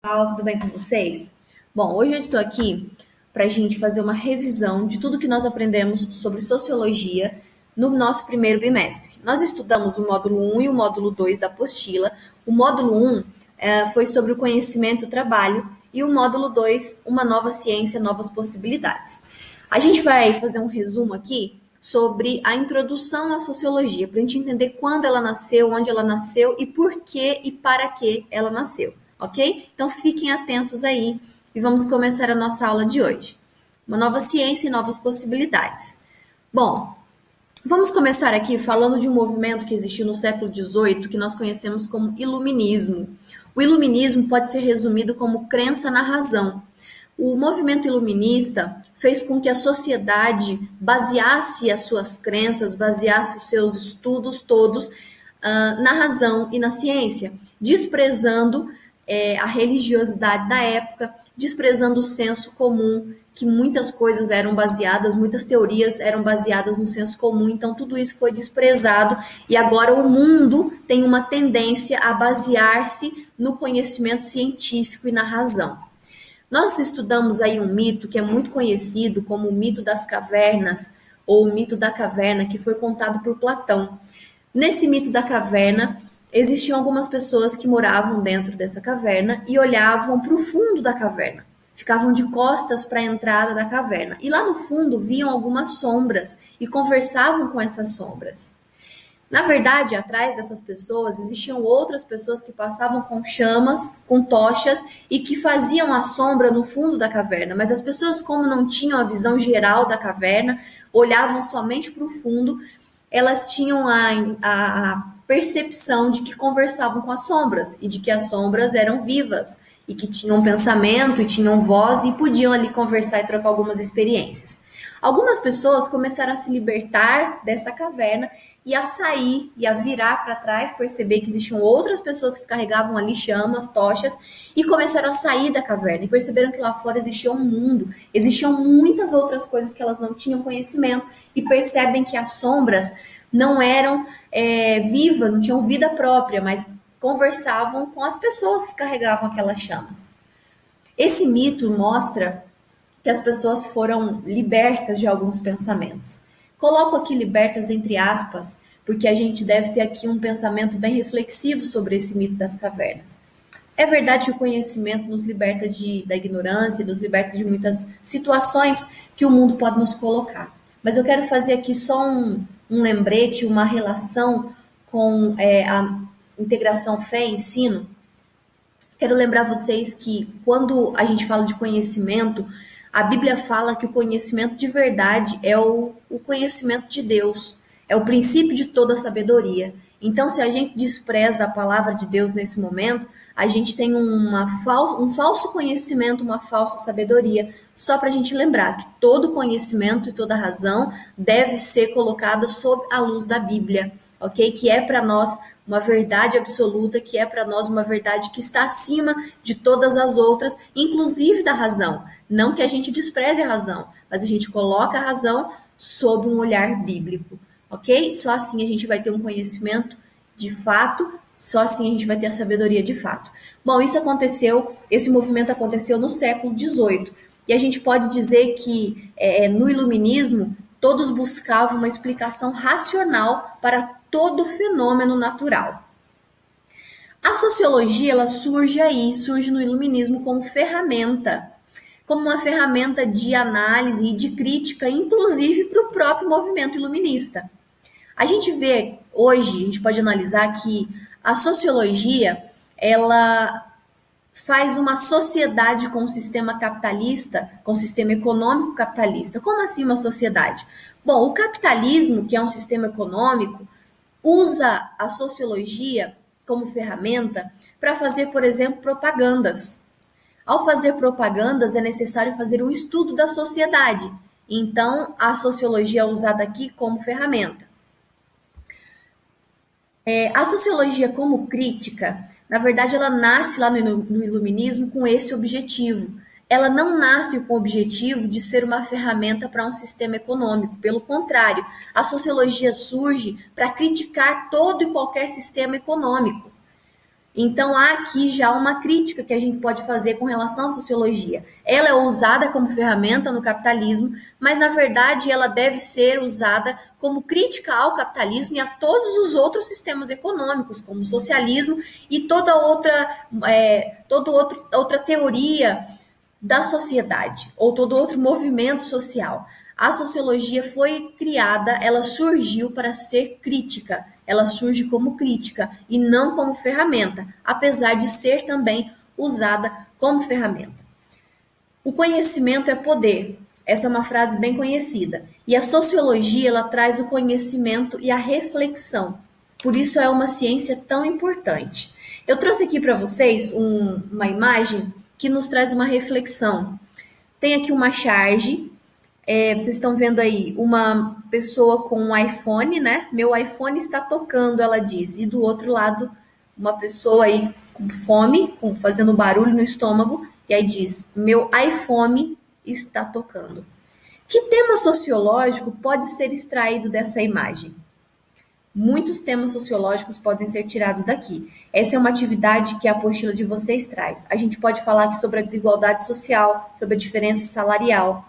Olá, tudo bem com vocês? Bom, hoje eu estou aqui para a gente fazer uma revisão de tudo que nós aprendemos sobre sociologia no nosso primeiro bimestre. Nós estudamos o módulo 1 e o módulo 2 da apostila. O módulo 1 foi sobre o conhecimento e o trabalho, e o módulo 2, uma nova ciência, novas possibilidades. A gente vai fazer um resumo aqui sobre a introdução à sociologia, para a gente entender quando ela nasceu, onde ela nasceu e por que e para que ela nasceu. Ok? Então fiquem atentos aí e vamos começar a nossa aula de hoje. Uma nova ciência e novas possibilidades. Bom, vamos começar aqui falando de um movimento que existiu no século XVIII que nós conhecemos como iluminismo. O iluminismo pode ser resumido como crença na razão. O movimento iluminista fez com que a sociedade baseasse as suas crenças, baseasse os seus estudos todos na razão e na ciência, desprezando a religiosidade da época, desprezando o senso comum, que muitas coisas eram baseadas, muitas teorias eram baseadas no senso comum, então tudo isso foi desprezado e agora o mundo tem uma tendência a basear-se no conhecimento científico e na razão. Nós estudamos aí um mito que é muito conhecido como o mito das cavernas ou o mito da caverna, que foi contado por Platão. Nesse mito da caverna, existiam algumas pessoas que moravam dentro dessa caverna e olhavam para o fundo da caverna. Ficavam de costas para a entrada da caverna. E lá no fundo viam algumas sombras e conversavam com essas sombras. Na verdade, atrás dessas pessoas existiam outras pessoas que passavam com chamas, com tochas e que faziam a sombra no fundo da caverna. Mas as pessoas, como não tinham a visão geral da caverna, olhavam somente para o fundo, elas tinham a percepção de que conversavam com as sombras e de que as sombras eram vivas e que tinham pensamento e tinham voz e podiam ali conversar e trocar algumas experiências. Algumas pessoas começaram a se libertar dessa caverna e a sair e a virar para trás, perceber que existiam outras pessoas que carregavam ali chamas, tochas e começaram a sair da caverna e perceberam que lá fora existia um mundo, existiam muitas outras coisas que elas não tinham conhecimento e percebem que as sombras não eram vivas, não tinham vida própria, mas conversavam com as pessoas que carregavam aquelas chamas. Esse mito mostra que as pessoas foram libertas de alguns pensamentos. Coloco aqui libertas entre aspas, porque a gente deve ter aqui um pensamento bem reflexivo sobre esse mito das cavernas. É verdade que o conhecimento nos liberta da ignorância, nos liberta de muitas situações que o mundo pode nos colocar. Mas eu quero fazer aqui só um lembrete, uma relação com a integração fé e ensino. Quero lembrar vocês que quando a gente fala de conhecimento, a Bíblia fala que o conhecimento de verdade é o conhecimento de Deus, é o princípio de toda sabedoria. Então, se a gente despreza a palavra de Deus nesse momento, a gente tem um falso conhecimento, uma falsa sabedoria. Só para a gente lembrar que todo conhecimento e toda razão deve ser colocada sob a luz da Bíblia, ok? Que é para nós uma verdade absoluta, que é para nós uma verdade que está acima de todas as outras, inclusive da razão. Não que a gente despreze a razão, mas a gente coloca a razão sob um olhar bíblico, ok? Só assim a gente vai ter um conhecimento de fato, só assim a gente vai ter a sabedoria de fato. Bom, esse movimento aconteceu no século XVIII, e a gente pode dizer que no iluminismo todos buscavam uma explicação racional para todo fenômeno natural. A sociologia ela surge no iluminismo como ferramenta, como uma ferramenta de análise e de crítica, inclusive para o próprio movimento iluminista. A gente vê hoje, a gente pode analisar que a sociologia ela faz uma sociedade com um sistema capitalista, com um sistema econômico capitalista. Como assim uma sociedade? Bom, o capitalismo, que é um sistema econômico, usa a sociologia como ferramenta para fazer, por exemplo, propagandas. Ao fazer propagandas, é necessário fazer um estudo da sociedade. Então, a sociologia é usada aqui como ferramenta. A sociologia como crítica, na verdade, ela nasce lá no iluminismo com esse objetivo. Ela não nasce com o objetivo de ser uma ferramenta para um sistema econômico. Pelo contrário, a sociologia surge para criticar todo e qualquer sistema econômico. Então, há aqui já uma crítica que a gente pode fazer com relação à sociologia. Ela é usada como ferramenta no capitalismo, mas, na verdade, ela deve ser usada como crítica ao capitalismo e a todos os outros sistemas econômicos, como o socialismo e toda outra teoria da sociedade, ou todo outro movimento social. A sociologia foi criada, ela surgiu para ser crítica, ela surge como crítica e não como ferramenta, apesar de ser também usada como ferramenta. O conhecimento é poder. Essa é uma frase bem conhecida. E a sociologia, ela traz o conhecimento e a reflexão. Por isso é uma ciência tão importante. Eu trouxe aqui para vocês uma imagem que nos traz uma reflexão. Tem aqui uma charge. Vocês estão vendo aí uma pessoa com um iPhone, né? Meu iPhone está tocando, ela diz. E do outro lado, uma pessoa aí com fome, fazendo barulho no estômago, e aí diz: meu iPhone está tocando. Que tema sociológico pode ser extraído dessa imagem? Muitos temas sociológicos podem ser tirados daqui. Essa é uma atividade que a apostila de vocês traz. A gente pode falar aqui sobre a desigualdade social, sobre a diferença salarial,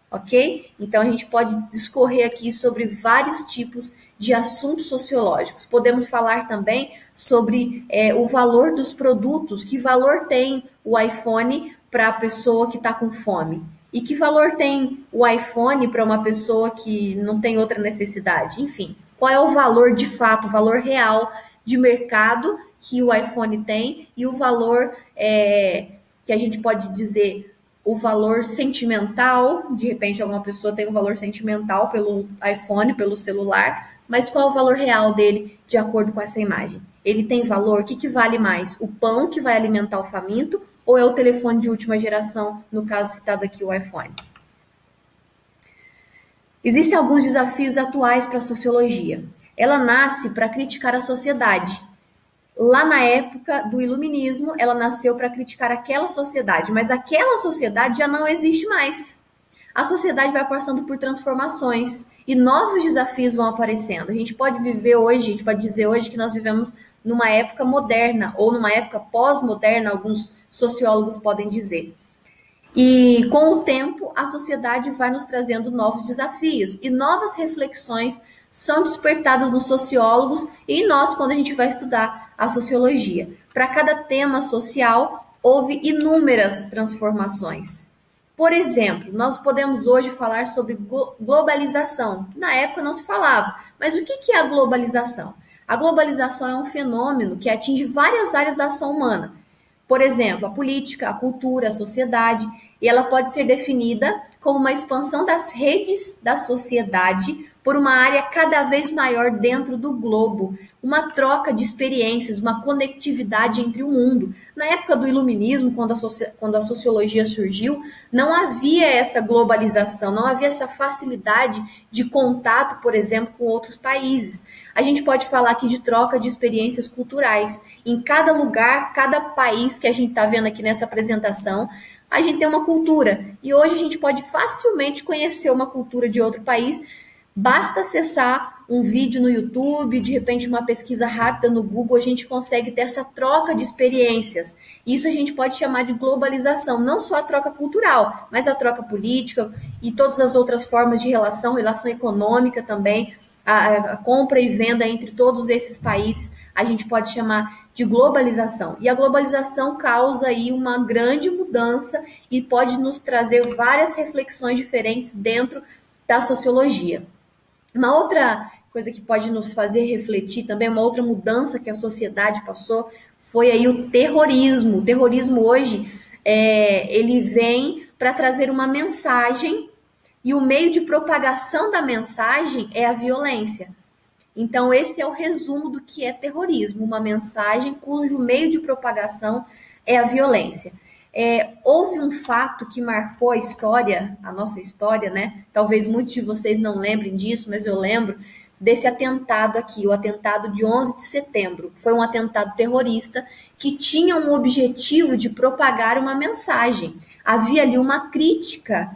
ok? Então, a gente pode discorrer aqui sobre vários tipos de assuntos sociológicos. Podemos falar também sobre o valor dos produtos, que valor tem o iPhone para a pessoa que está com fome? E que valor tem o iPhone para uma pessoa que não tem outra necessidade? Enfim, qual é o valor de fato, o valor real de mercado que o iPhone tem e o valor que a gente pode dizer o valor sentimental, de repente alguma pessoa tem um valor sentimental pelo iPhone, pelo celular, mas qual é o valor real dele de acordo com essa imagem? Ele tem valor? O que vale mais? O pão que vai alimentar o faminto ou é o telefone de última geração, no caso citado aqui, o iPhone? Existem alguns desafios atuais para a sociologia. Ela nasce para criticar a sociedade. Lá na época do iluminismo, ela nasceu para criticar aquela sociedade, mas aquela sociedade já não existe mais. A sociedade vai passando por transformações e novos desafios vão aparecendo. A gente pode viver hoje, a gente pode dizer hoje que nós vivemos numa época moderna ou numa época pós-moderna, alguns sociólogos podem dizer. E com o tempo, a sociedade vai nos trazendo novos desafios e novas reflexões são despertadas nos sociólogos e em nós quando a gente vai estudar a sociologia. Para cada tema social, houve inúmeras transformações. Por exemplo, nós podemos hoje falar sobre globalização, que na época não se falava. Mas o que é a globalização? A globalização é um fenômeno que atinge várias áreas da ação humana. Por exemplo, a política, a cultura, a sociedade, e ela pode ser definida como uma expansão das redes da sociedade por uma área cada vez maior dentro do globo, uma troca de experiências, uma conectividade entre o mundo. Na época do iluminismo, quando a sociologia surgiu, não havia essa globalização, não havia essa facilidade de contato, por exemplo, com outros países. A gente pode falar aqui de troca de experiências culturais. Em cada lugar, cada país que a gente está vendo aqui nessa apresentação, a gente tem uma cultura. E hoje a gente pode facilmente conhecer uma cultura de outro país. Basta acessar um vídeo no YouTube, de repente uma pesquisa rápida no Google, a gente consegue ter essa troca de experiências. Isso a gente pode chamar de globalização, não só a troca cultural, mas a troca política e todas as outras formas de relação econômica também, a compra e venda entre todos esses países, a gente pode chamar de globalização. E a globalização causa aí uma grande mudança e pode nos trazer várias reflexões diferentes dentro da sociologia. Uma outra coisa que pode nos fazer refletir também, uma outra mudança que a sociedade passou, foi aí o terrorismo. O terrorismo hoje, ele vem para trazer uma mensagem e o meio de propagação da mensagem é a violência. Então, esse é o resumo do que é terrorismo, uma mensagem cujo meio de propagação é a violência. Houve um fato que marcou a história, a nossa história, né? Talvez muitos de vocês não lembrem disso, mas eu lembro desse atentado aqui, o atentado de 11 de setembro. Foi um atentado terrorista que tinha um objetivo de propagar uma mensagem. Havia ali uma crítica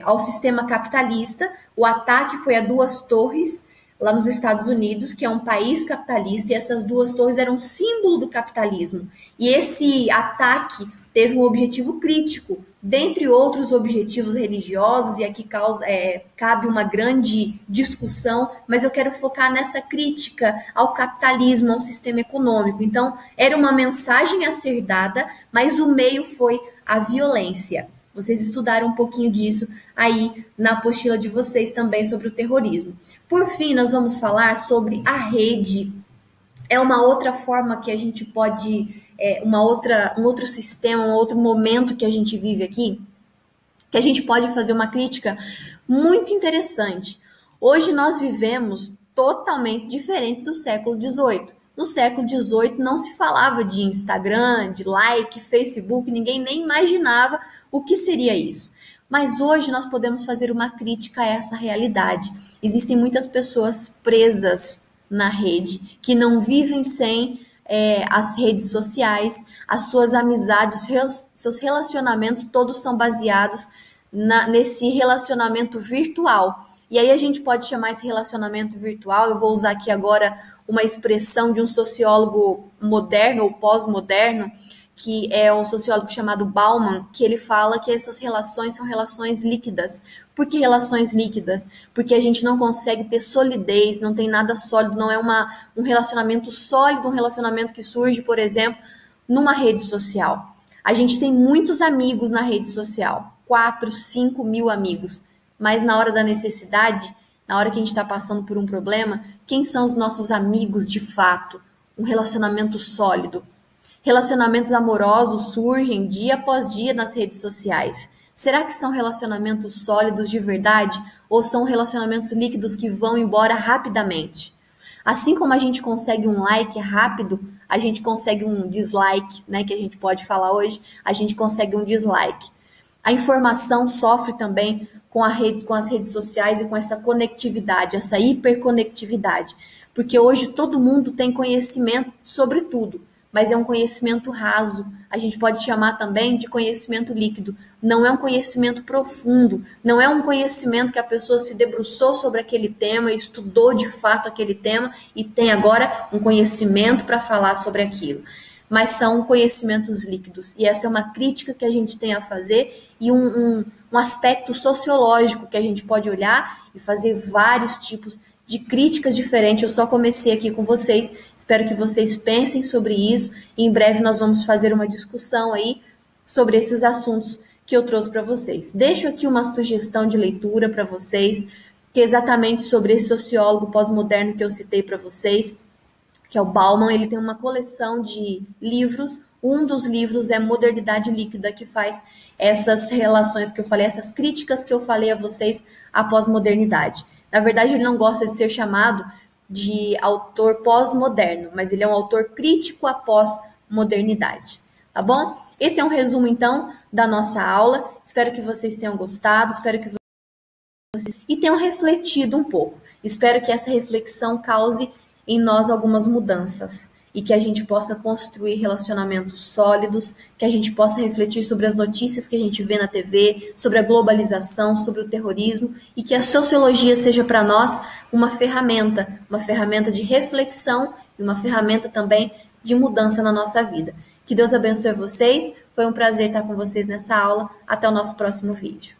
ao sistema capitalista. O ataque foi a duas torres, lá nos Estados Unidos, que é um país capitalista, e essas duas torres eram símbolo do capitalismo. E esse ataque teve um objetivo crítico, dentre outros objetivos religiosos, e aqui cabe uma grande discussão, mas eu quero focar nessa crítica ao capitalismo, ao sistema econômico. Então, era uma mensagem a ser dada, mas o meio foi a violência. Vocês estudaram um pouquinho disso aí na apostila de vocês também sobre o terrorismo. Por fim, nós vamos falar sobre a rede. É uma outra forma que a gente pode, um outro sistema, um outro momento que a gente vive aqui, que a gente pode fazer uma crítica muito interessante. Hoje nós vivemos totalmente diferente do século XVIII. No século XVIII não se falava de Instagram, de like, Facebook, ninguém nem imaginava o que seria isso. Mas hoje nós podemos fazer uma crítica a essa realidade. Existem muitas pessoas presas na rede, que não vivem sem as redes sociais, as suas amizades, seus relacionamentos, todos são baseados nesse relacionamento virtual. E aí a gente pode chamar esse relacionamento virtual, eu vou usar aqui agora uma expressão de um sociólogo moderno ou pós-moderno, que é um sociólogo chamado Bauman, que ele fala que essas relações são relações líquidas. Por que relações líquidas? Porque a gente não consegue ter solidez, não tem nada sólido, não é um relacionamento sólido, um relacionamento que surge, por exemplo, numa rede social. A gente tem muitos amigos na rede social, 4, 5 mil amigos, mas na hora da necessidade, na hora que a gente está passando por um problema, quem são os nossos amigos de fato? Um relacionamento sólido. Relacionamentos amorosos surgem dia após dia nas redes sociais. Será que são relacionamentos sólidos de verdade ou são relacionamentos líquidos que vão embora rapidamente? Assim como a gente consegue um like rápido, a gente consegue um dislike, né, que a gente pode falar hoje, a gente consegue um dislike. A informação sofre também com as redes sociais e com essa conectividade, essa hiperconectividade, porque hoje todo mundo tem conhecimento sobre tudo, mas é um conhecimento raso. A gente pode chamar também de conhecimento líquido. Não é um conhecimento profundo, não é um conhecimento que a pessoa se debruçou sobre aquele tema, estudou de fato aquele tema e tem agora um conhecimento para falar sobre aquilo. Mas são conhecimentos líquidos. E essa é uma crítica que a gente tem a fazer e um aspecto sociológico que a gente pode olhar e fazer vários tipos de críticas diferentes. Eu só comecei aqui com vocês, espero que vocês pensem sobre isso e em breve nós vamos fazer uma discussão aí sobre esses assuntos que eu trouxe para vocês. Deixo aqui uma sugestão de leitura para vocês, que é exatamente sobre esse sociólogo pós-moderno que eu citei para vocês, que é o Bauman. Ele tem uma coleção de livros, um dos livros é Modernidade Líquida, que faz essas relações que eu falei, essas críticas que eu falei a vocês à pós-modernidade. Na verdade, ele não gosta de ser chamado de autor pós-moderno, mas ele é um autor crítico à pós-modernidade, tá bom? Esse é um resumo, então, da nossa aula. Espero que vocês tenham gostado, espero que vocês e tenham refletido um pouco. Espero que essa reflexão cause em nós algumas mudanças e que a gente possa construir relacionamentos sólidos, que a gente possa refletir sobre as notícias que a gente vê na TV, sobre a globalização, sobre o terrorismo, e que a sociologia seja para nós uma ferramenta de reflexão e uma ferramenta também de mudança na nossa vida. Que Deus abençoe vocês, foi um prazer estar com vocês nessa aula, até o nosso próximo vídeo.